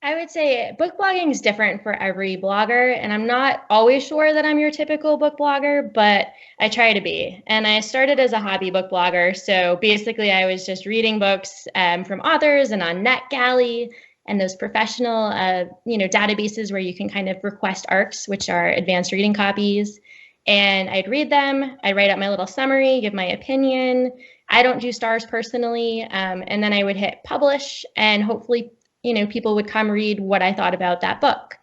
I would say book blogging is different for every blogger, and I'm not always sure that I'm your typical book blogger, but I try to be. And I started as a hobby book blogger, so basically I was just reading books from authors and on NetGalley and those professional, databases where you can kind of request ARCs, which are advanced reading copies. And I'd read them, I'd write out my little summary, give my opinion. I don't do stars personally, and then I would hit publish, and hopefully people would come read what I thought about that book.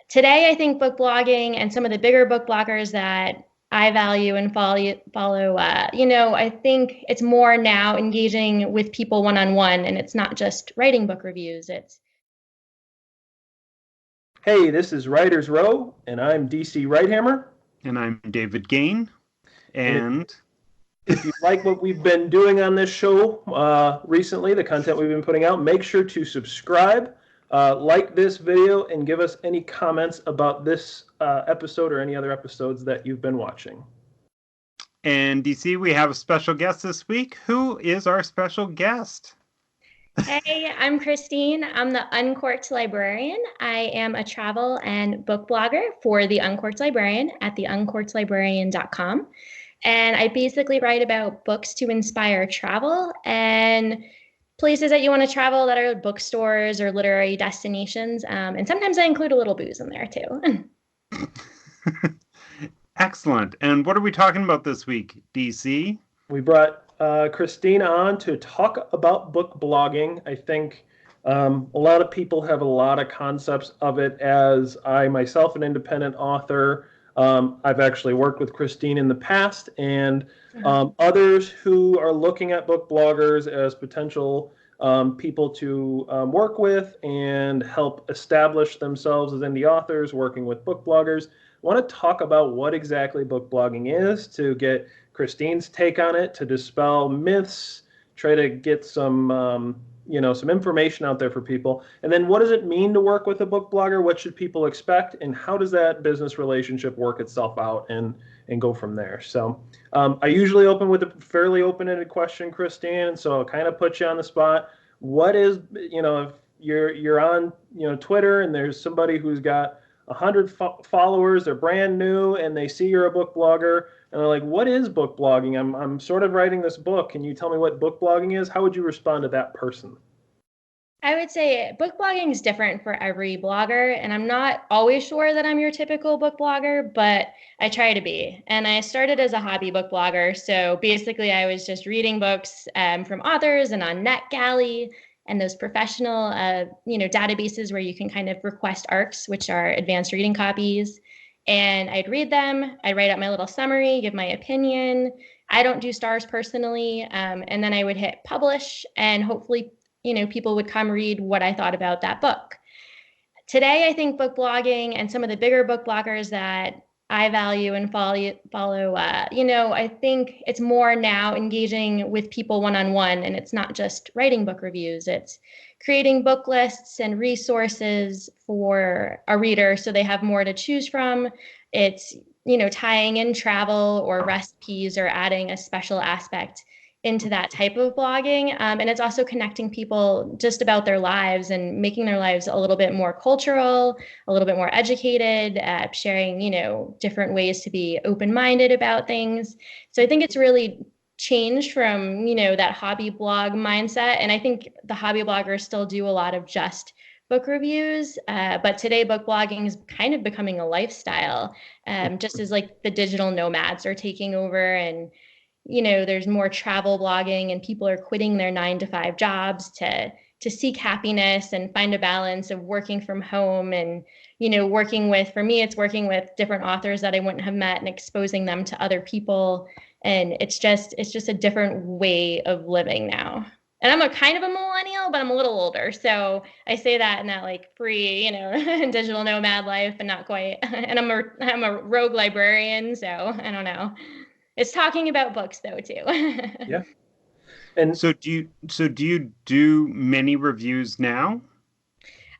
Today, I think book blogging and some of the bigger book bloggers that I value and follow, I think it's more now engaging with people one on one, and it's not just writing book reviews. It's Hey, this is Writers Row, and I'm DC Wright-Hammer. And I'm David Gain. And And if you like what we've been doing on this show recently, the content we've been putting out, make sure to subscribe, like this video, and give us any comments about this episode or any other episodes that you've been watching. and DC, we have a special guest this week. Who is our special guest? Hey, I'm Christine. I'm the Uncorked Librarian. I am a travel and book blogger for the Uncorked Librarian at theuncorkedlibrarian.com. And I basically write about books to inspire travel and places that you want to travel that are bookstores or literary destinations. And sometimes I include a little booze in there too. Excellent. And what are we talking about this week, DC? We brought Christine on to talk about book blogging. I think a lot of people have a lot of concepts of it. As I myself, an independent author, I've actually worked with Christine in the past, and others who are looking at book bloggers as potential people to work with and help establish themselves as indie authors working with book bloggers. I want to talk about what exactly book blogging is, to get Christine's take on it, to dispel myths, try to get some some information out there for people. And then what does it mean to work with a book blogger? What should people expect? And how does that business relationship work itself out and go from there? So I usually open with a fairly open-ended question, Christine. So I'll kind of put you on the spot. What is, if you're on, Twitter, and there's somebody who's got 100 followers, they're brand new, and they see you're a book blogger, and they're like, what is book blogging? I'm sort of writing this book. Can you tell me what book blogging is? How would you respond to that person? I would say book blogging is different for every blogger, and I'm not always sure that I'm your typical book blogger, but I try to be. And I started as a hobby book blogger, so basically I was just reading books from authors and on NetGalley and those professional, databases where you can kind of request ARCs, which are advanced reading copies. And I'd read them, I'd write out my little summary, give my opinion. I don't do stars personally, and then I would hit publish, and hopefully people would come read what I thought about that book. Today, I think book blogging and some of the bigger book bloggers that I value and follow, I think it's more now engaging with people one on one, and it's not just writing book reviews. It's creating book lists and resources for a reader so they have more to choose from. It's tying in travel or recipes or adding a special aspect into that type of blogging. And it's also connecting people just about their lives and making their lives a little bit more cultural, a little bit more educated, sharing, different ways to be open-minded about things. So I think it's really changed from, that hobby blog mindset. And I think the hobby bloggers still do a lot of just book reviews, but today book blogging is kind of becoming a lifestyle, just as like the digital nomads are taking over, and there's more travel blogging, and people are quitting their 9-to-5 jobs to seek happiness and find a balance of working from home and, for me, it's working with different authors that I wouldn't have met and exposing them to other people. And it's just a different way of living now. And I'm a kind of a millennial, but I'm a little older. So I say that in that like free, digital nomad life, and not quite. And I'm a rogue librarian. So I don't know. It's talking about books though too. Yeah. And So do you do many reviews now?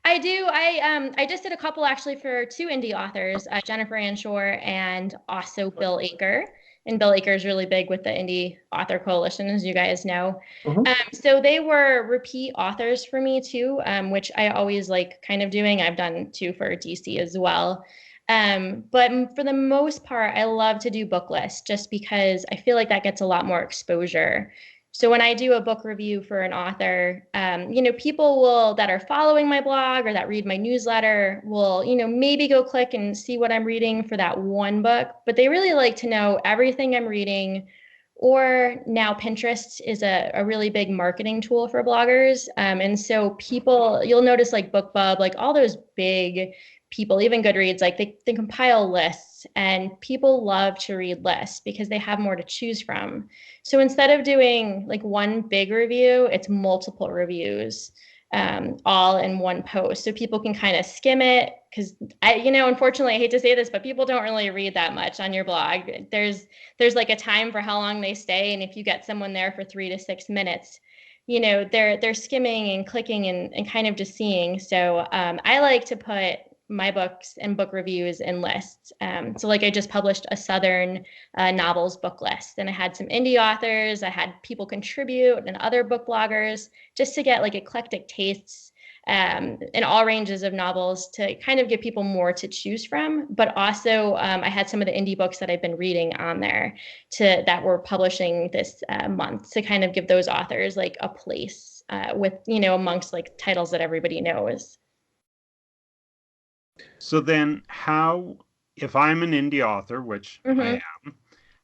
I do. I just did a couple actually for two indie authors, Jennifer Ann Shore and also Bill Aker. and Bill Aker is really big with the Indie Author Coalition, as you guys know. Mhm. So they were repeat authors for me too, which I always like kind of doing. I've done too for DC as well. But for the most part, I love to do book lists just because I feel like that gets a lot more exposure. So when I do a book review for an author, people that are following my blog or that read my newsletter will, maybe go click and see what I'm reading for that one book, but they really like to know everything I'm reading. Or now Pinterest is a really big marketing tool for bloggers. And so you'll notice like BookBub, like all those big people, even Goodreads, like they compile lists, and people love to read lists because they have more to choose from. So instead of doing like one big review, it's multiple reviews, all in one post. So people can kind of skim it because unfortunately, I hate to say this, but people don't really read that much on your blog. There's like a time for how long they stay. And if you get someone there for 3 to 6 minutes, they're skimming and clicking and kind of just seeing. So I like to put my books and book reviews in lists. So like I just published a Southern novels book list, and I had some indie authors, I had people contribute and other book bloggers just to get like eclectic tastes in all ranges of novels to kind of give people more to choose from. But also I had some of the indie books that I've been reading on there that we're publishing this month to kind of give those authors like a place with, amongst like titles that everybody knows. So then if I'm an indie author, which I am,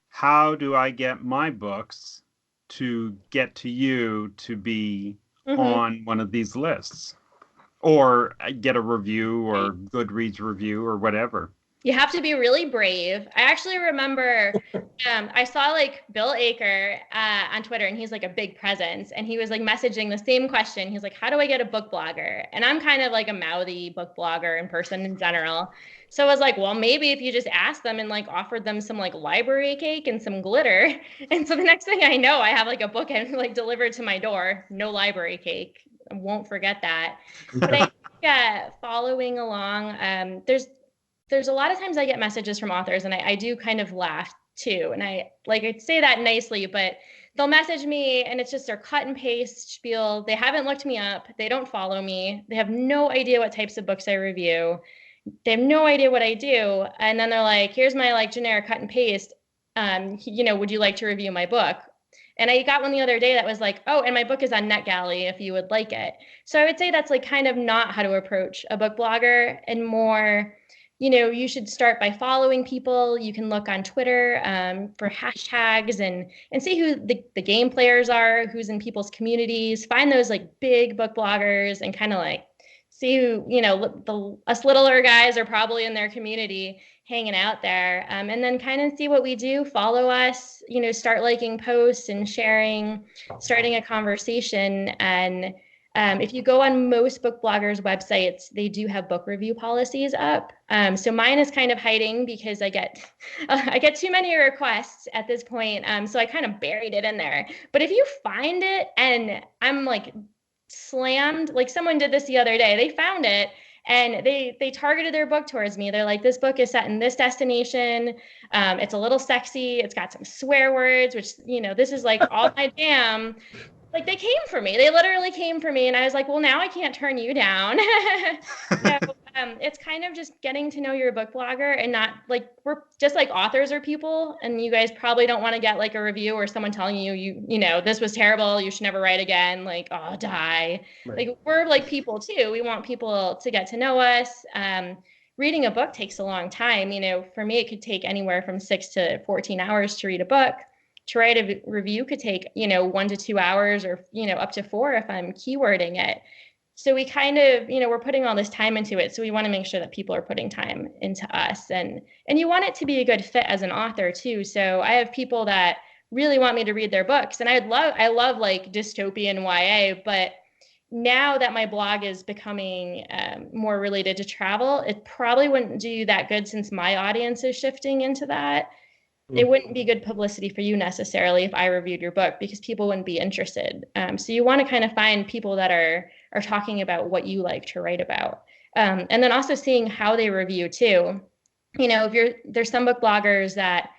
how do I get my books to get to you to be on one of these lists? Or get a review or Goodreads review or whatever? You have to be really brave. I actually remember I saw like Bill Aker on Twitter, and he's like a big presence, and he was like messaging the same question. He's like, how do I get a book blogger? And I'm kind of like a mouthy book blogger in person in general. So I was like, well, maybe if you just asked them and like offered them some like library cake and some glitter. And so the next thing I know, I have like a book and like delivered to my door. No library cake. I won't forget that. But I think following along, there's a lot of times I get messages from authors, and I do kind of laugh too. And I'd say that nicely, but they'll message me and it's just their cut and paste spiel. They haven't looked me up. They don't follow me. They have no idea what types of books I review. They have no idea what I do. And then they're like, here's my like generic cut and paste. Would you like to review my book? And I got one the other day that was like, oh, and my book is on NetGalley if you would like it. So I would say that's like kind of not how to approach a book blogger, and more, you should start by following people. You can look on Twitter for hashtags and see who the game players are, who's in people's communities. Find those like big book bloggers and kind of like see who, us littler guys are probably in their community hanging out there. And then kind of see what we do. Follow us, start liking posts and sharing, starting a conversation. And if you go on most book bloggers' websites, they do have book review policies up. So mine is kind of hiding because I get too many requests at this point. So I kind of buried it in there. But if you find it and I'm like slammed, like someone did this the other day, they found it and they targeted their book towards me. They're like, this book is set in this destination. It's a little sexy. It's got some swear words, which, this is like all my jam. Like they came for me. They literally came for me. And I was like, well, now I can't turn you down. So it's kind of just getting to know your book blogger, and not like, we're just like authors are people. And you guys probably don't want to get like a review or someone telling you, this was terrible. You should never write again. Like, oh, die. Right. Like we're like people too. We want people to get to know us. Reading a book takes a long time. For me, it could take anywhere from 6 to 14 hours to read a book. To write a review could take, 1 to 2 hours, or, up to 4 if I'm keywording it. So we kind of, we're putting all this time into it. So we want to make sure that people are putting time into us, and you want it to be a good fit as an author too. So I have people that really want me to read their books, and I love like dystopian YA, but now that my blog is becoming more related to travel, it probably wouldn't do that good since my audience is shifting into that. It wouldn't be good publicity for you necessarily if I reviewed your book, because people wouldn't be interested. So you want to kind of find people that are talking about what you like to write about. And then also seeing how they review too. If there's some book bloggers that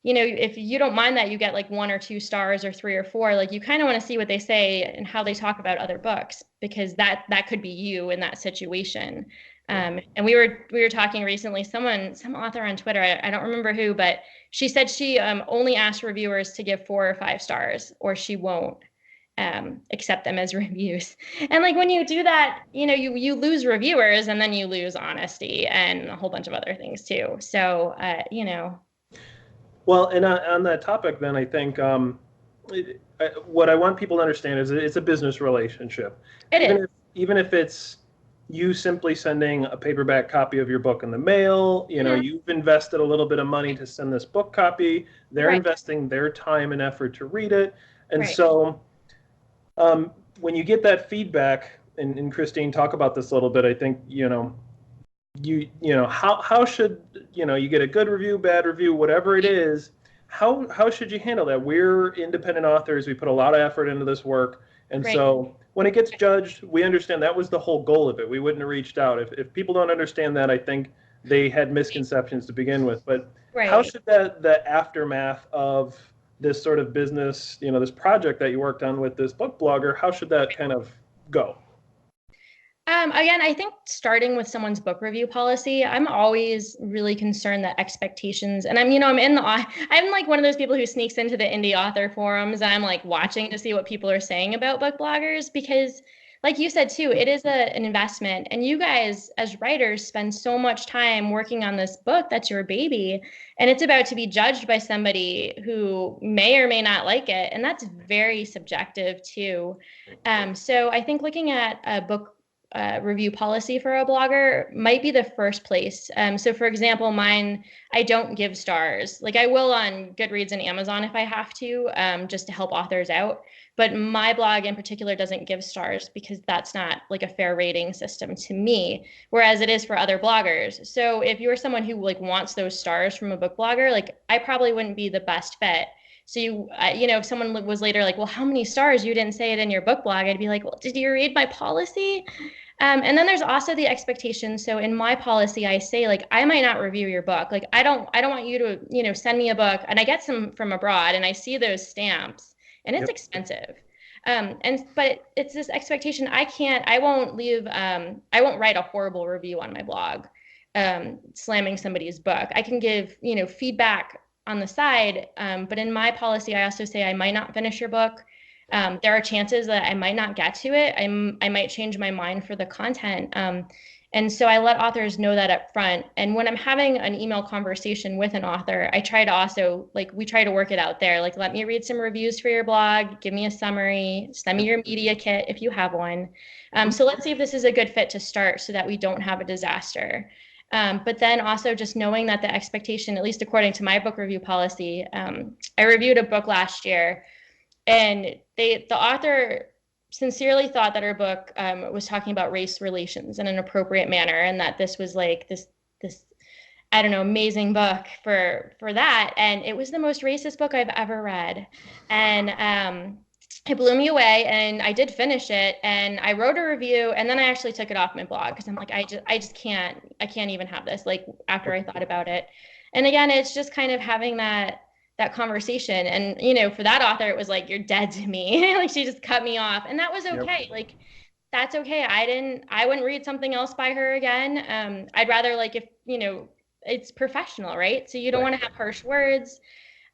if you don't mind that you get like 1 or 2 stars or 3 or 4, like you kind of want to see what they say and how they talk about other books, because that could be you in that situation. And we were talking recently, some author on Twitter, I don't remember who, but she said she only asked reviewers to give 4 or 5 stars, or she won't accept them as reviews. And like when you do that, you lose reviewers, and then you lose honesty and a whole bunch of other things too. So Well, and on that topic, then I think what I want people to understand is it's a business relationship. It is. Even if it's you simply sending a paperback copy of your book in the mail, you've invested a little bit of money to send this book copy. They're investing their time and effort to read it, and so when you get that feedback, and Christine, talk about this a little bit. I think how should you get a good review, bad review, whatever it is, how should you handle that? We're independent authors, we put a lot of effort into this work, and so when it gets judged, we understand that was the whole goal of it. We wouldn't have reached out if people don't understand that. I think they had misconceptions to begin with, but how should the aftermath of this sort of business, this project that you worked on with this book blogger, how should that kind of go? Again, I think starting with someone's book review policy, I'm always really concerned that expectations, and I'm like one of those people who sneaks into the indie author forums, and I'm like watching to see what people are saying about book bloggers, because like you said too, it is an investment, and you guys as writers spend so much time working on this book that's your baby, and it's about to be judged by somebody who may or may not like it, and that's very subjective too. So I think looking at a book review policy for a blogger might be the first place. So for example, mine, I don't give stars. Like I will on Goodreads and Amazon if I have to, just to help authors out. But my blog in particular doesn't give stars, because that's not like a fair rating system to me, whereas it is for other bloggers. So if you're someone who like wants those stars from a book blogger, like I probably wouldn't be the best fit. So if someone was later like, well, how many stars? You didn't say it in your book blog. I'd be like, well, did you read my policy? And then there's also the expectation. So in my policy, I say like, I might not review your book. Like, I don't want you to, send me a book, and I get some from abroad, and I see those stamps, and it's expensive. But it's this expectation. I won't write a horrible review on my blog, slamming somebody's book. I can give, feedback on the side. But in my policy, I also say I might not finish your book. There are chances that I might not get to it. I might change my mind for the content. And so I let authors know that up front. And when I'm having an email conversation with an author, I try to also, we try to work it out there. Like, let me read some reviews for your blog, give me a summary, send me your media kit if you have one. So let's see if this is a good fit to start so that we don't have a disaster. But then also just knowing that the expectation, at least according to my book review policy, I reviewed a book last year, and the author sincerely thought that her book was talking about race relations in an appropriate manner, and that this was like this I don't know, amazing book for that. And it was the most racist book I've ever read, and it blew me away. And I did finish it, and I wrote a review, and then I actually took it off my blog because I'm like, I just can't even have this. Like after I thought about it, and again, it's just kind of having that conversation. And for that author, it was like, you're dead to me. Like she just cut me off, and that was okay. Yep. Like that's okay. I wouldn't read something else by her again. I'd rather if it's professional, right? So you don't want to have harsh words.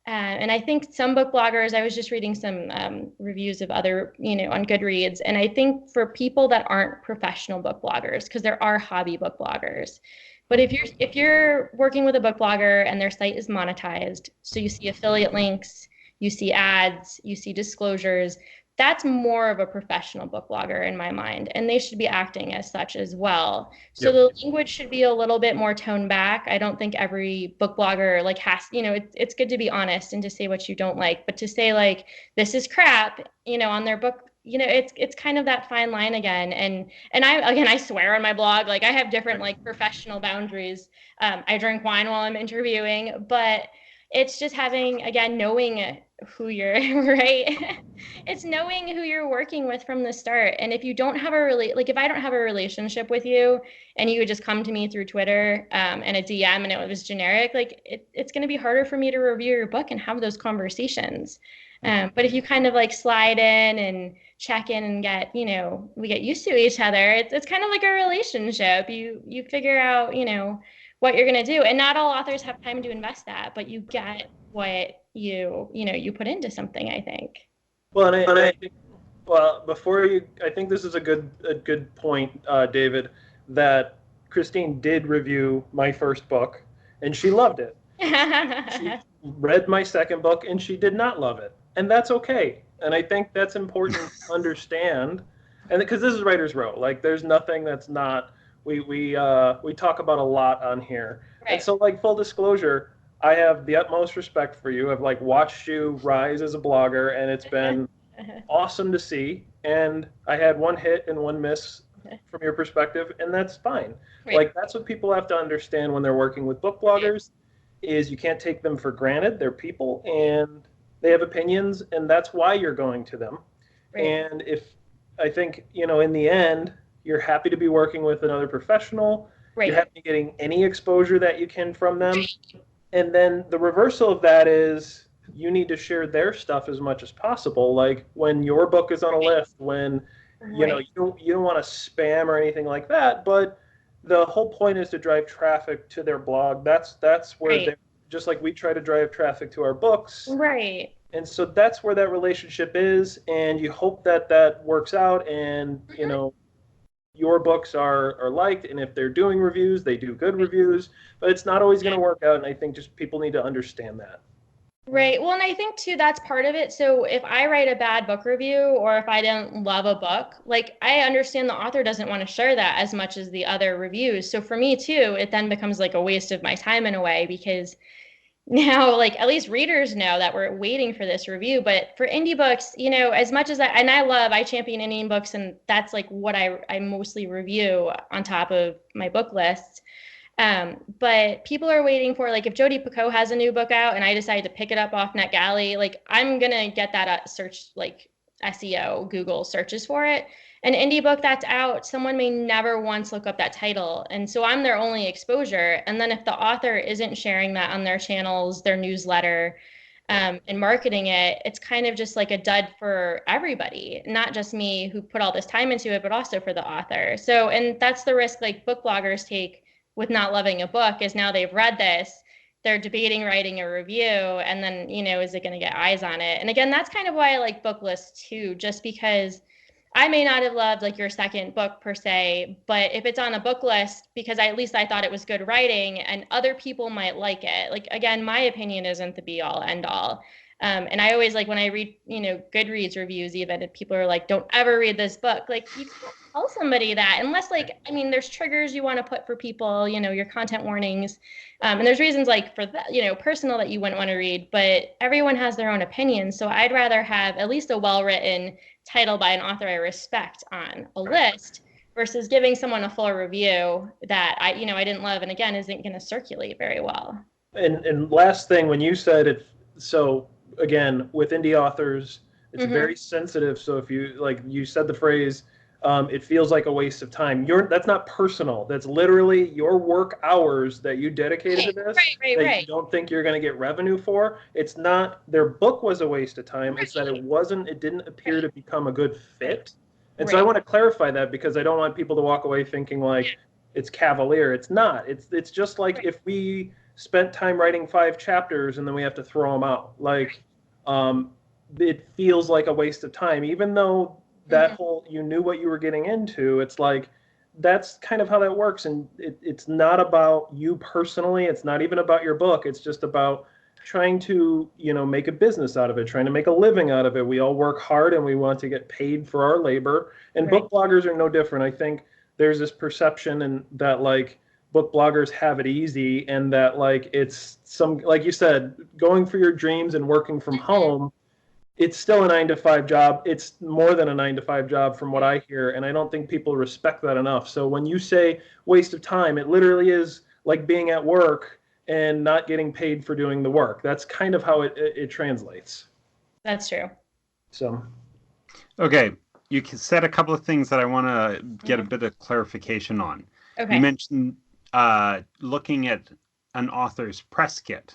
And I think some book bloggers, I was just reading some reviews of other, on Goodreads, and I think for people that aren't professional book bloggers, because there are hobby book bloggers, but if you're working with a book blogger and their site is monetized, so you see affiliate links, you see ads, you see disclosures, that's more of a professional book blogger in my mind, and they should be acting as such as well. So the language should be a little bit more toned back. I don't think every book blogger has, it's good to be honest and to say what you don't like, but to say this is crap, on their book, it's kind of that fine line again. And I swear on my blog, I have different professional boundaries. I drink wine while I'm interviewing, but it's just having, again, knowing who you're right. It's knowing who you're working with from the start. And if you don't have like if I don't have a relationship with you and you would just come to me through Twitter and a DM and it was generic, like it's going to be harder for me to review your book and have those conversations. But if you kind of like slide in and check in and get, we get used to each other, it's kind of like a relationship. You figure out, what you're going to do. And not all authors have time to invest that, but you get what you put into something, I think. Well, and I think, well, before you, I think this is a good point, David, that Christine did review my first book, and she loved it. She read my second book, and she did not love it, and that's okay. And I think that's important to understand, and because this is Writer's Row, like there's nothing that's not. We talk about a lot on here, Right. and so like full disclosure, I have the utmost respect for you. I've like watched you rise as a blogger, and it's been awesome to see. And I had one hit and one miss from your perspective, and that's fine. Right. Like that's what people have to understand when they're working with book bloggers is you can't take them for granted. They're people and they have opinions, and that's why you're going to them. Right. And if I think, in the end, you're happy to be working with another professional. Right. You're happy getting any exposure that you can from them. And then the reversal of that is you need to share their stuff as much as possible. Like when your book is on a list, when you don't want to spam or anything like that, but the whole point is to drive traffic to their blog. That's where just like we try to drive traffic to our books. Right. And so that's where that relationship is, and you hope that works out, and your books are liked, and if they're doing reviews, they do good reviews, but it's not always going to work out, and I think just people need to understand that. Right. Well, and I think too, that's part of it. So if I write a bad book review or if I don't love a book, like I understand the author doesn't want to share that as much as the other reviews. So for me too, it then becomes like a waste of my time in a way, because now like at least readers know that we're waiting for this review. But for indie books, as much as I champion indie books, and that's like what I mostly review on top of my book lists. But people are waiting for, like, if Jodi Picoult has a new book out and I decide to pick it up off NetGalley, like I'm gonna get that search, like SEO, Google searches for it. An indie book that's out, someone may never once look up that title, and so I'm their only exposure. And then if the author isn't sharing that on their channels, their newsletter, and marketing it, it's kind of just like a dud for everybody, not just me who put all this time into it, but also for the author. So, and that's the risk like book bloggers take with not loving a book, is now they've read this, they're debating writing a review, and then, is it going to get eyes on it? And again, that's kind of why I like book lists too, just because I may not have loved like your second book per se, but if it's on a book list, because at least I thought it was good writing and other people might like it. Like, again, my opinion isn't the be all end all. And I always like when I read, Goodreads reviews, even if people are like, don't ever read this book, like you can't tell somebody that unless like, there's triggers you want to put for people, your content warnings. And there's reasons like for that, personal that you wouldn't want to read, but everyone has their own opinion. So I'd rather have at least a well-written title by an author I respect on a list versus giving someone a full review that I didn't love, and again, isn't going to circulate very well. And last thing, when you said it, so again, with indie authors, it's very sensitive. So if you said the phrase, it feels like a waste of time. That's not personal. That's literally your work hours that you dedicated to this that you don't think you're going to get revenue for. It's not their book was a waste of time. It's that it didn't appear to become a good fit. And so I want to clarify that, because I don't want people to walk away thinking like it's cavalier. It's not. It's just like if we spent time writing 5 chapters and then we have to throw them out. Like, it feels like a waste of time, even though that whole, you knew what you were getting into. It's like, that's kind of how that works. And it's not about you personally. It's not even about your book. It's just about trying to, make a business out of it, trying to make a living out of it. We all work hard and we want to get paid for our labor. And book bloggers are no different. I think there's this perception and that like book bloggers have it easy, and that like it's like you said, going for your dreams and working from home. It's still a 9-to-5 job. It's more than a 9-to-5 job from what I hear. And I don't think people respect that enough. So when you say waste of time, it literally is like being at work and not getting paid for doing the work. That's kind of how it translates. That's true. So, Okay, you said a couple of things that I want to get a Mhm. bit of clarification on. You Okay. mentioned looking at an author's press kit.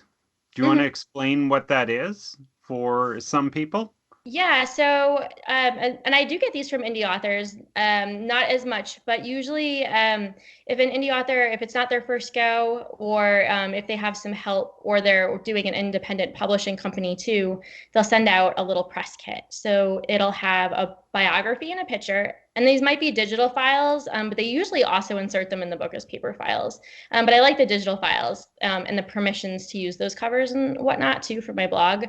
Do you want to Mhm. explain what that is for some people? Yeah, so and I do get these from indie authors, not as much, but usually if an indie author, if it's not their first go, or if they have some help, or they're doing an independent publishing company too, they'll send out a little press kit. So it'll have a biography and a picture, and these might be digital files, but they usually also insert them in the book as paper files. But I like the digital files and the permissions to use those covers and whatnot too for my blog.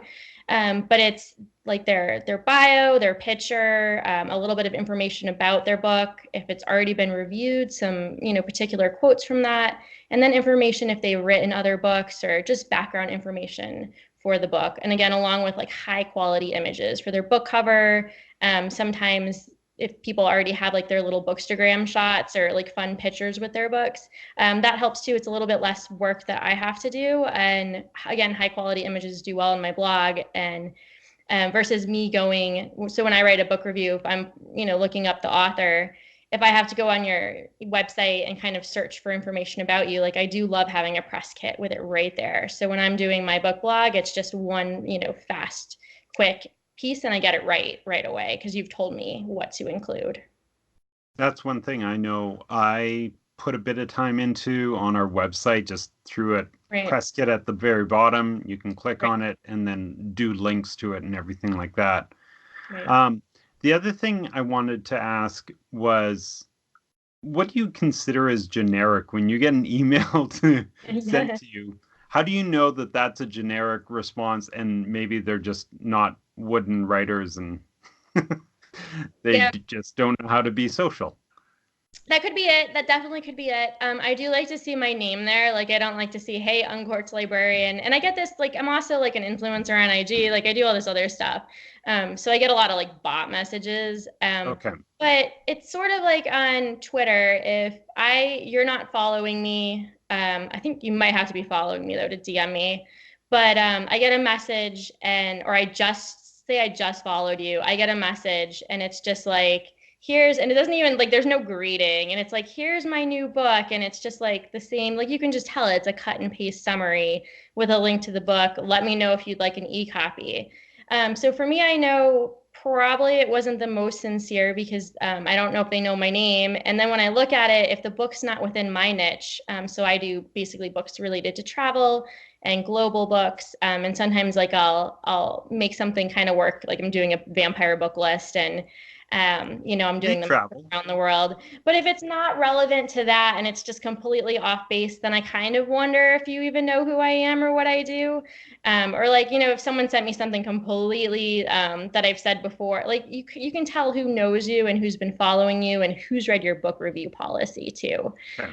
But it's like their bio, their picture, a little bit of information about their book, if it's already been reviewed, some particular quotes from that, and then information if they've written other books or just background information for the book. And again, along with like high quality images for their book cover. Sometimes if people already have like their little bookstagram shots or like fun pictures with their books, that helps too. It's a little bit less work that I have to do. And again, high quality images do well in my blog. And versus me going, so when I write a book review, if I'm looking up the author, if I have to go on your website and kind of search for information about you, like I do love having a press kit with it right there. So when I'm doing my book blog, it's just one fast, quick piece, and I get it right away because you've told me what to include. That's one thing I know I put a bit of time into on our website, just threw it Right. press kit at the very bottom. You can click Right. on it and then do links to it and everything like that. Right. Um, the other thing I wanted to ask was, what do you consider as generic when you get an email sent Yeah. to you? How do you know that that's a generic response and maybe they're just not wooden writers and they Yeah. just don't know how to be social? That could be it. That definitely could be it. I do like to see my name there. Like, I don't like to see, hey, Uncorked Librarian. And I get this, like, I'm also like an influencer on IG. Like, I do all this other stuff. So I get a lot of like bot messages. Okay. But it's sort of like on Twitter. If you're not following me, I think you might have to be following me though to DM me. But I get a message or I just followed you. I get a message and it's just like, and it doesn't even like there's no greeting and it's like here's my new book and it's just like the same, like you can just tell it's a cut and paste summary with a link to the book. Let me know if you'd like an e-copy. So for me, I know probably it wasn't the most sincere because I don't know if they know my name, and then when I look at it, if the book's not within my niche, so I do basically books related to travel and global books, and sometimes like I'll make something kind of work, like I'm doing a vampire book list, and I'm You doing them travel. around the world. But if it's not relevant to that and it's just completely off base, then I kind of wonder if you even know who I am or what I do. Or like, if someone sent me something completely that I've said before, like you can tell who knows you and who's been following you and who's read your book review policy too. Okay.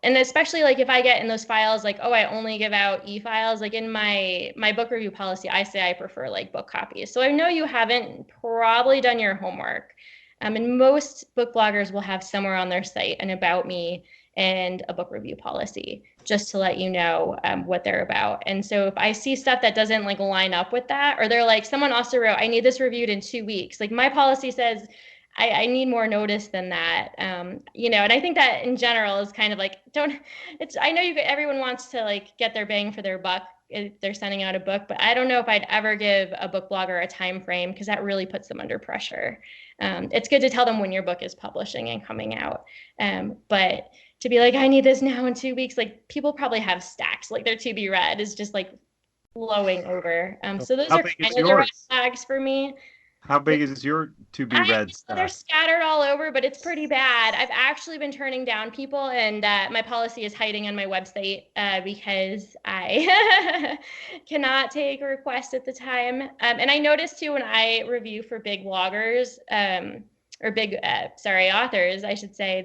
And especially like if I get in those files, like, oh, I only give out e-files, like in my book review policy, I say I prefer like book copies. So I know you haven't probably done your homework. And most book bloggers will have somewhere on their site an about me and a book review policy just to let you know what they're about. And so if I see stuff that doesn't like line up with that, or they're like, someone also wrote, I need this reviewed in 2 weeks. Like my policy says, I need more notice than that. And I think that in general is kind of like, I know everyone wants to like get their bang for their buck if they're sending out a book, but I don't know if I'd ever give a book blogger a time frame because that really puts them under pressure. It's good to tell them when your book is publishing and coming out. But to be like, I need this now in 2 weeks, like people probably have stacks, like their to be read is just like flowing over. So those How are big is kind of the red yours? flags for me. How big is your to be read They're stack? scattered all over, but it's pretty bad. I've actually been turning down people, and my policy is hiding on my website because I cannot take requests at the time. And I noticed too when I review for big bloggers or big, sorry, authors, I should say,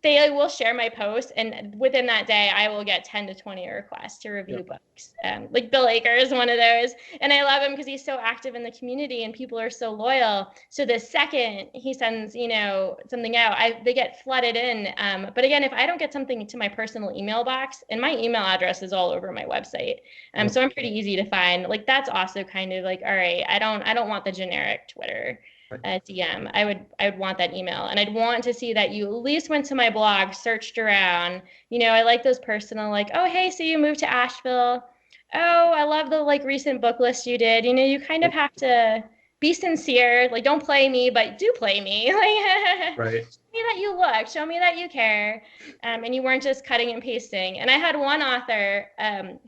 they will share my post, and within that day, I will get 10 to 20 requests to review books. Like Bill Aker is one of those, and I love him because he's so active in the community, and people are so loyal. So the second he sends, something out, they get flooded in. But again, if I don't get something to my personal email box, and my email address is all over my website, so I'm pretty easy to find. Like that's also kind of like, all right, I don't want the generic Twitter DM. I would want that email, and I'd want to see that you at least went to my blog, searched around. I like those personal, like, oh hey, so you moved to Asheville. Oh, I love the like recent book list you did. You kind of have to be sincere. Like, don't play me, but do play me. Like, Right. show me that you look. Show me that you care, and you weren't just cutting and pasting. And I had one author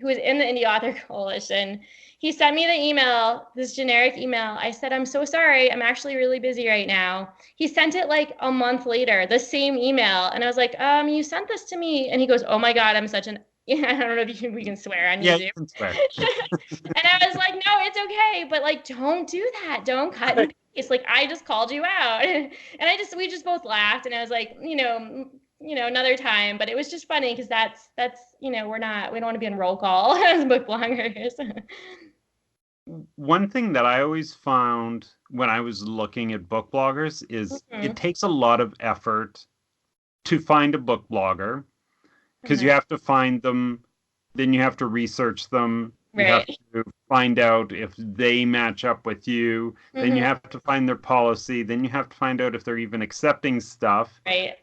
who was in the Indie Author Coalition. He sent me the email, this generic email. I said, I'm so sorry. I'm actually really busy right now. He sent it like a month later, the same email. And I was like, you sent this to me. And he goes, oh my God, I'm such an, I don't know if we can swear on YouTube. You can swear. And I was like, no, it's okay. But like, don't do that. Don't cut and paste. Like, I just called you out. And we just both laughed. And I was like, another time. But it was just funny because that's, we don't want to be on roll call as book bloggers. One thing that I always found when I was looking at book bloggers is it takes a lot of effort to find a book blogger because you have to find them, then you have to research them, you have to find out if they match up with you, then you have to find their policy, then you have to find out if they're even accepting stuff, and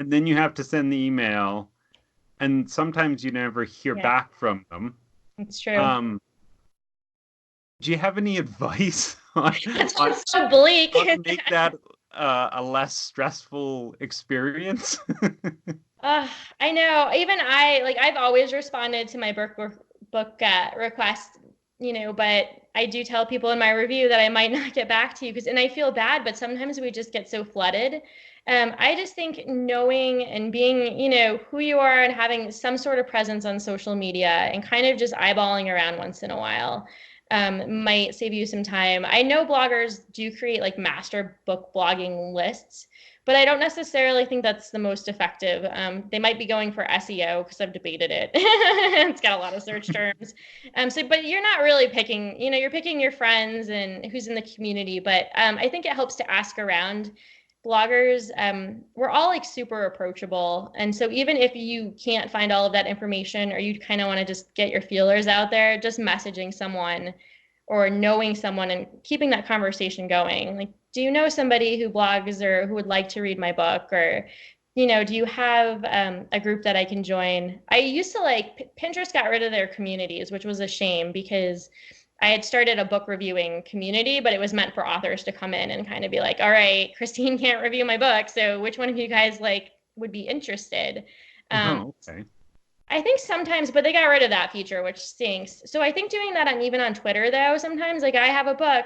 then you have to send the email, and sometimes you never hear back from them. It's true. Do you have any advice on so bleak. how to make that a less stressful experience? I know. Even I've always responded to my book request, but I do tell people in my review that I might not get back to you and I feel bad, but sometimes we just get so flooded. I just think knowing and being, who you are and having some sort of presence on social media and kind of just eyeballing around once in a while might save you some time. I know bloggers do create like master book blogging lists, but I don't necessarily think that's the most effective. They might be going for SEO because I've debated it. It's got a lot of search terms. But you're not really picking, you're picking your friends and who's in the community. But I think it helps to ask around. Bloggers, we're all like super approachable. And so even if you can't find all of that information or you kind of want to just get your feelers out there, just messaging someone or knowing someone and keeping that conversation going. Like, do you know somebody who blogs or who would like to read my book? Or, do you have a group that I can join? I used to Pinterest got rid of their communities, which was a shame because I had started a book reviewing community, but it was meant for authors to come in and kind of be like, all right, Christine can't review my book, so which one of you guys would be interested? Okay. I think sometimes, but they got rid of that feature, which stinks. So I think doing that even on Twitter, though, sometimes I have a book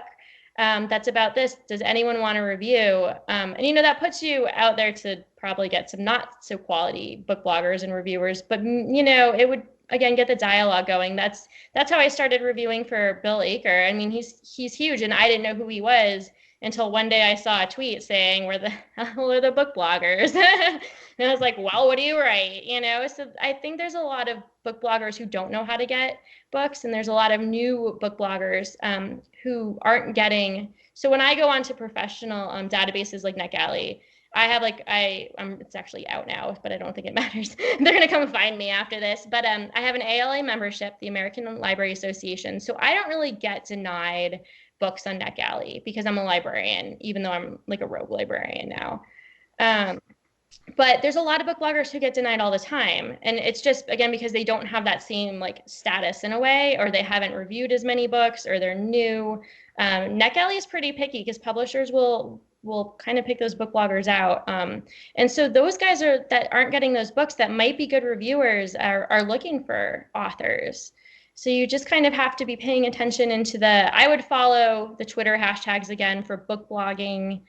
that's about this. Does anyone want to review? And that puts you out there to probably get some not so quality book bloggers and reviewers, but it would again get the dialogue going. That's how I started reviewing for Bill Aker. I mean, he's huge, and I didn't know who he was until one day I saw a tweet saying, "Where the hell are the book bloggers?" And I was like, "Well, what do you write?" So I think there's a lot of book bloggers who don't know how to get books, and there's a lot of new book bloggers who aren't getting. So when I go onto professional databases like NetGalley, I have it's actually out now, but I don't think it matters. They're going to come find me after this. But I have an ALA membership, the American Library Association. So I don't really get denied books on NetGalley because I'm a librarian, even though I'm like a rogue librarian now. But there's a lot of book bloggers who get denied all the time. And it's just, again, because they don't have that same status in a way, or they haven't reviewed as many books, or they're new. NetGalley is pretty picky because publishers will kind of pick those book bloggers out. And so those guys that aren't getting those books that might be good reviewers are looking for authors. So you just kind of have to be paying attention I would follow the Twitter hashtags again for book blogging,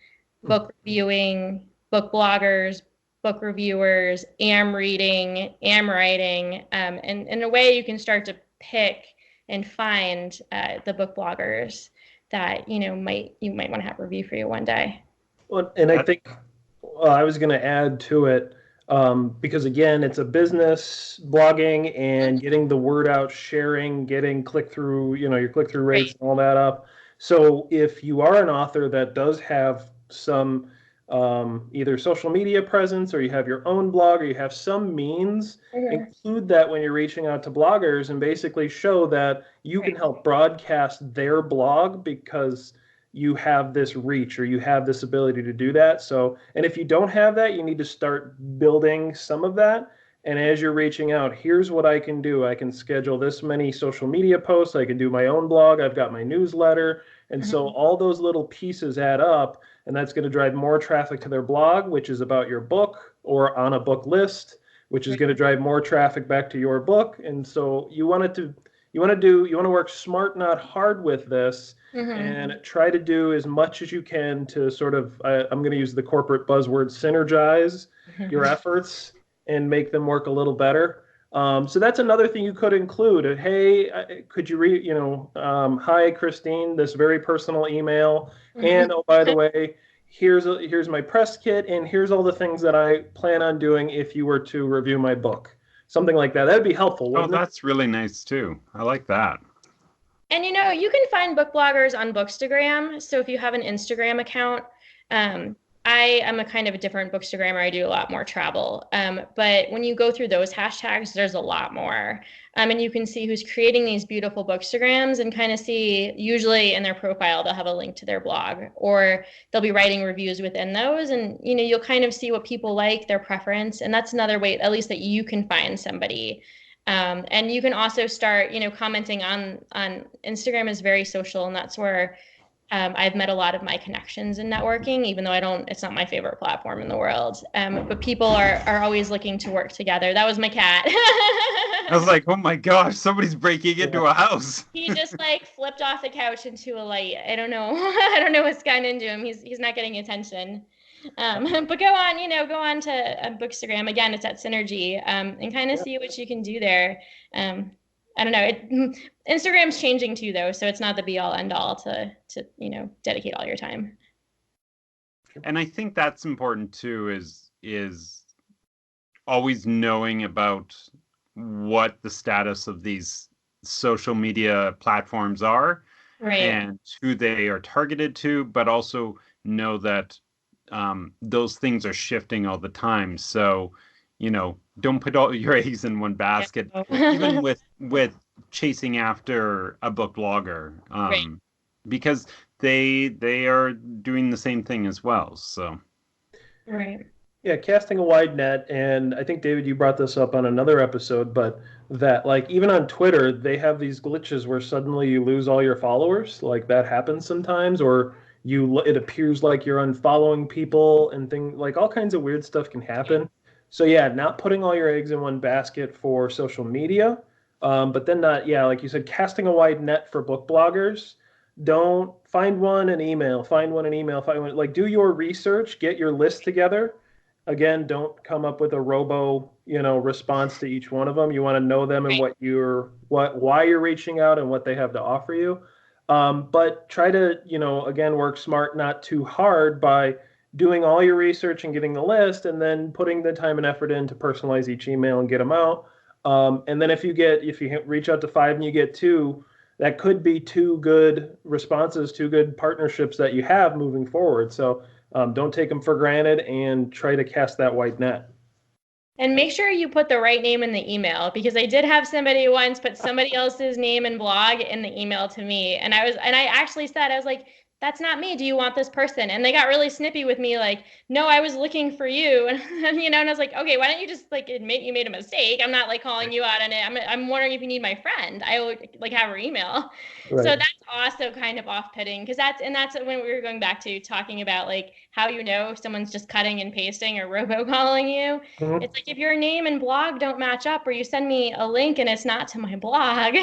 book reviewing, book bloggers, book reviewers, am reading, am writing. And in a way you can start to pick and find the book bloggers that you might want to have review for you one day. Well, and I think I was going to add to it. Because again, it's a business blogging and getting the word out, sharing, getting click through, your click through rates Right. and all that up. So if you are an author that does have some either social media presence, or you have your own blog, or you have some means, Mhm. include that when you're reaching out to bloggers and basically show that you can Right. help broadcast their blog because you have this reach or you have this ability to do that. So, and if you don't have that, you need to start building some of that. And as you're reaching out, here's what I can do. I can schedule this many social media posts. I can do my own blog. I've got my newsletter. And so Mhm. all those little pieces add up, and that's going to drive more traffic to their blog, which is about your book or on a book list, which is Right. going to drive more traffic back to your book. And so you want to work smart, not hard with this, Mhm. and try to do as much as you can to sort of, I'm going to use the corporate buzzword, synergize your efforts and make them work a little better. So that's another thing you could include. Hey, could you read, hi, Christine, this very personal email. And oh, by the way, here's my press kit, and here's all the things that I plan on doing if you were to review my book. Something like that. That'd be helpful, Oh, wouldn't it? that's really nice too. I like that. And you can find book bloggers on Bookstagram. So if you have an Instagram account, um, I am a kind of a different Bookstagrammer. I do a lot more travel. But when you go through those hashtags, there's a lot more. And you can see who's creating these beautiful Bookstagrams and kind of see, usually in their profile, they'll have a link to their blog, or they'll be writing reviews within those. And, you'll kind of see what people like, their preference. And that's another way, at least, that you can find somebody. And you can also start, commenting on Instagram is very social, and that's where I've met a lot of my connections in networking, even though it's not my favorite platform in the world. But people are always looking to work together. That was my cat. I was like, oh my gosh, somebody's breaking Yeah. into a house. He just like flipped off the couch into a light. I don't know. I don't know what's gotten into him. He's not getting attention. But go on to Bookstagram. Again, it's at Synergy, and kind of Yeah. see what you can do there. Um, I don't know. Instagram's changing too, though, so it's not the be all end all to dedicate all your time. And I think that's important too, is always knowing about what the status of these social media platforms are Right. and who they are targeted to, but also know that those things are shifting all the time. So, don't put all your eggs in one basket, even Yeah. with chasing after a book blogger, Right. because they are doing the same thing as well. So, Right. Yeah, casting a wide net. And I think, David, you brought this up on another episode, but that, like, even on Twitter, they have these glitches where suddenly you lose all your followers. Like, that happens sometimes, or it appears like you're unfollowing people, and things like all kinds of weird stuff can happen. So, yeah, not putting all your eggs in one basket for social media, but then not, yeah, like you said, casting a wide net for book bloggers. Don't find one and email, find one and email, find one. Like, do your research, get your list together. Again, don't come up with a response to each one of them. You want to know them and Right. why you're reaching out and what they have to offer you. But try to, again, work smart, not too hard, by doing all your research and getting the list, and then putting the time and effort in to personalize each email and get them out. And then if you reach out to 5 and you get 2, that could be 2 good responses, 2 good partnerships that you have moving forward. So don't take them for granted, and try to cast that wide net. And make sure you put the right name in the email, because I did have somebody once put somebody else's name and blog in the email to me. And I actually said, I was like, that's not me. Do you want this person? And they got really snippy with me, like, no, I was looking for you. And I was like, okay, why don't you just like admit you made a mistake? I'm not like calling you out on it. I'm wondering if you need my friend. I would like have her email. So Right. that's also kind of off-putting, because that's when we were going back to talking about like how someone's just cutting and pasting or robocalling you. Mhm. It's like if your name and blog don't match up, or you send me a link and it's not to my blog.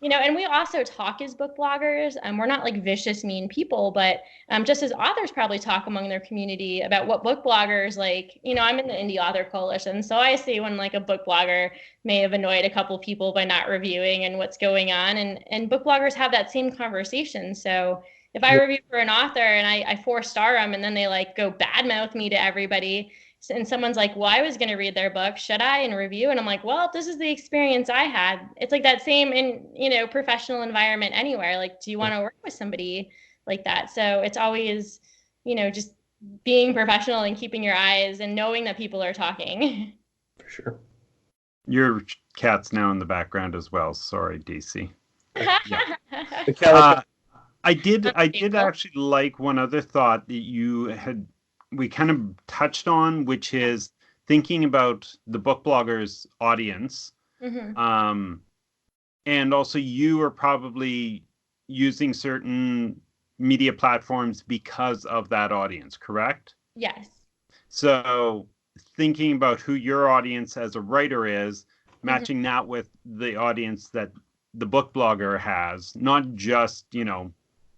And we also talk as book bloggers. We're not like vicious, mean people, but just as authors probably talk among their community about what book bloggers like. I'm in the Indie Author Coalition, so I see when like a book blogger may have annoyed a couple people by not reviewing and what's going on. And book bloggers have that same conversation. So if I review for an author and I 4-star them and then they like go badmouth me to everybody, and someone's like, well, I was going to read their book, should I, and review? And I'm like, well, if this is the experience I had, it's like that same in, professional environment anywhere. Like, do you want to work with somebody like that? So it's always, just being professional and keeping your eyes and knowing that people are talking. For sure. Your cat's now in the background as well. Sorry, DC. Yeah. The cat. I did actually like one other thought that we kind of touched on, which is thinking about the book blogger's audience. Mm-hmm. And also you are probably using certain media platforms because of that audience, correct? Yes. So thinking about who your audience as a writer is, matching mm-hmm. that with the audience that the book blogger has, not just,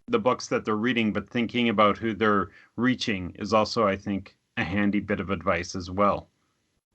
the books that they're reading, but thinking about who they're reaching is also, I think, a handy bit of advice as well.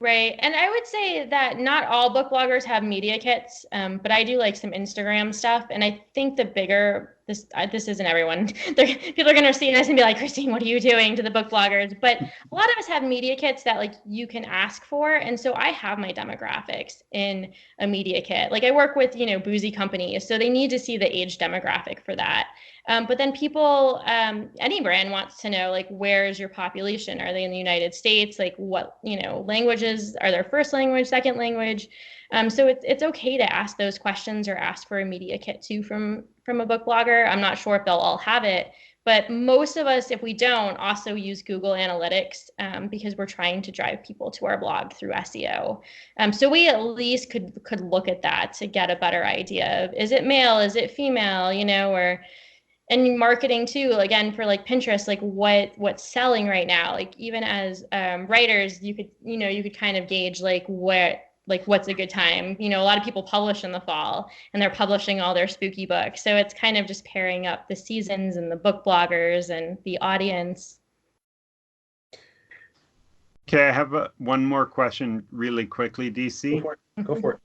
Right. And I would say that not all book bloggers have media kits, but I do like some Instagram stuff. And I think the bigger, this isn't everyone. People are going to see this and be like, Christine, what are you doing to the book bloggers? But a lot of us have media kits that like you can ask for. And so I have my demographics in a media kit. Like I work with, boozy companies. So they need to see the age demographic for that. But then people, any brand wants to know, like, where's your population? Are they in the United States? Like what, languages are their first language, second language? So it's okay to ask those questions or ask for a media kit too from a book blogger. I'm not sure if they'll all have it, but most of us, if we don't, also use Google Analytics because we're trying to drive people to our blog through SEO. So we at least could look at that to get a better idea of, is it male, is it female, and marketing too, again, for like Pinterest, like what's selling right now. Like even as writers, you could kind of gauge what's a good time. A lot of people publish in the fall and they're publishing all their spooky books. So it's kind of just pairing up the seasons and the book bloggers and the audience. Okay, I have one more question really quickly, DC. Go for it.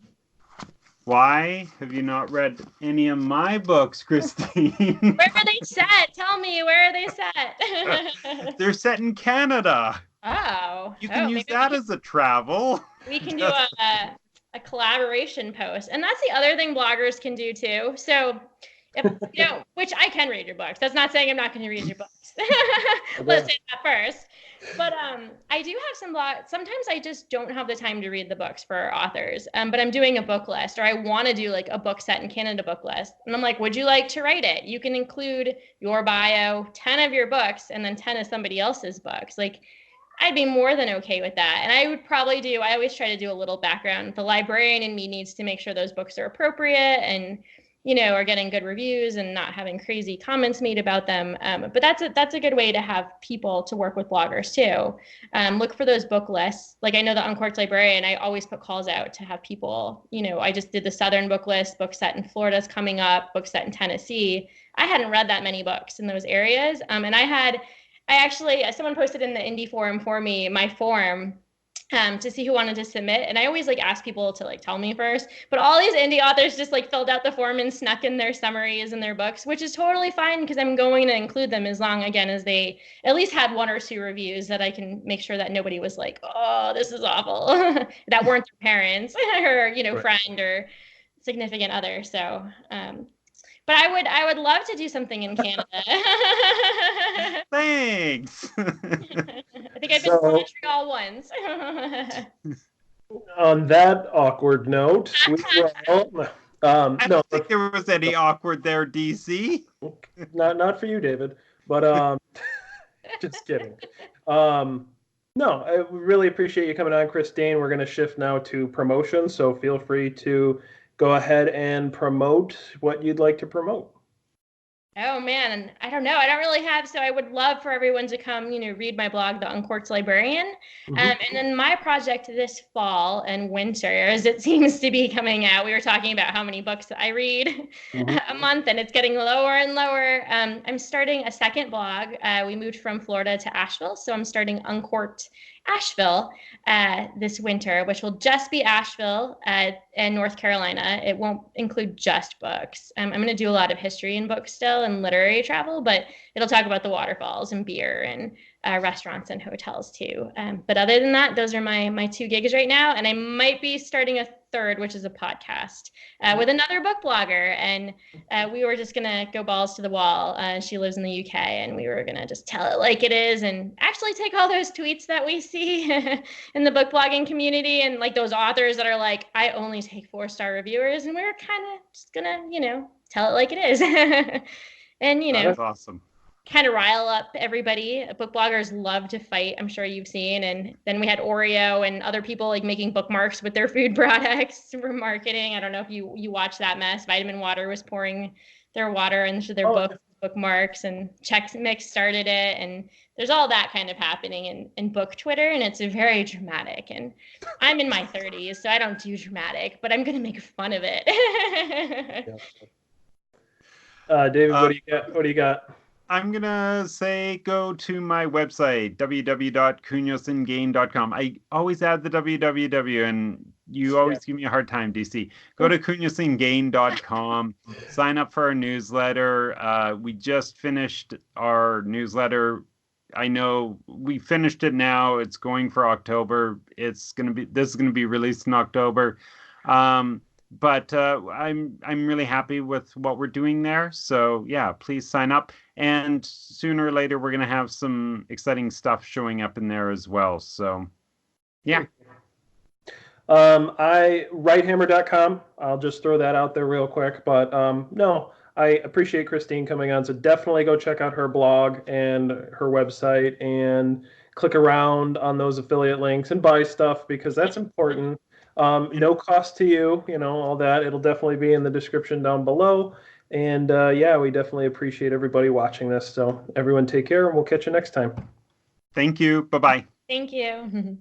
Why have you not read any of my books, Christine? Where are they set? Tell me, where are they set? They're set in Canada. Oh. You can use that as a travel. We can do a collaboration post. And that's the other thing bloggers can do too. So, which I can read your books. That's not saying I'm not going to read your books. Let's say that first. But I do have some blogs. Sometimes I just don't have the time to read the books for authors. But I'm doing a book list, or I want to do like a book set in Canada book list. And I'm like, would you like to write it? You can include your bio, 10 of your books, and then 10 of somebody else's books. Like, I'd be more than okay with that. And I would probably I always try to do a little background. The librarian in me needs to make sure those books are appropriate and are getting good reviews and not having crazy comments made about them. But that's a good way to have people to work with bloggers too. Look for those book lists. Like I know the Uncorked Librarian, I always put calls out to have people, I just did the Southern book list, book set in Florida is coming up, book set in Tennessee. I hadn't read that many books in those areas. And someone posted in the indie forum for me, my form, to see who wanted to submit. And I always ask people to tell me first, but all these indie authors just filled out the form and snuck in their summaries and their books, which is totally fine because I'm going to include them as long, again, as they at least had 1 or 2 reviews that I can make sure that nobody was like, oh, this is awful, that weren't their parents or, right. Friend or significant other. So, but I would love to do something in Canada. Thanks. I think I've been to Montreal once. On that awkward note, I don't think there was any awkward there, DC. Not for you, David. But just kidding. No, I really appreciate you coming on, Christine. We're going to shift now to promotion, so feel free to go ahead and promote what you'd like to promote. Oh man, I don't know. I don't really have, so I would love for everyone to come, read my blog, The Uncorked Librarian. Mm-hmm. And then my project this fall and winter, as it seems to be coming out, we were talking about how many books I read a month, and it's getting lower and lower. I'm starting a second blog. We moved from Florida to Asheville, so I'm starting Uncorked Asheville this winter, which will just be Asheville and North Carolina. It won't include just books. I'm going to do a lot of history and books still and literary travel, but it'll talk about the waterfalls and beer and restaurants and hotels too. But other than that, those are my 2 gigs right now. And I might be starting a third, which is a podcast with another book blogger. And we were just going to go balls to the wall. She lives in the UK, and we were going to just tell it like it is and actually take all those tweets that we see in the book blogging community and like those authors that are like, I only take 4-star reviewers. And we were kind of just going to, tell it like it is. And, That's awesome. Kind of rile up everybody. Book bloggers love to fight, I'm sure you've seen. And then we had Oreo and other people like making bookmarks with their food box for marketing. I don't know if you watched that mess. Vitamin Water was pouring their water into their bookmarks, and Chex Mix started it. And there's all that kind of happening in book Twitter, and it's very dramatic. And I'm in my 30s, so I don't do dramatic, but I'm going to make fun of it. David, what do you got? I'm going to say go to my website, www.cunosandgain.com. I always add the www, and you always give me a hard time, DC. Go to cunosandgain.com, sign up for our newsletter. We just finished our newsletter. I know we finished it now. It's going for October. This is going to be released in October. But I'm really happy with what we're doing there. So yeah, please sign up. And sooner or later, we're going to have some exciting stuff showing up in there as well. So yeah. Wright-Hammer.com. I'll just throw that out there real quick. But no, I appreciate Christine coming on. So definitely go check out her blog and her website and click around on those affiliate links and buy stuff, because that's important. No cost to you, all that. It'll definitely be in the description down below. And yeah, we definitely appreciate everybody watching this. So everyone take care, and we'll catch you next time. Thank you. Bye-bye. Thank you.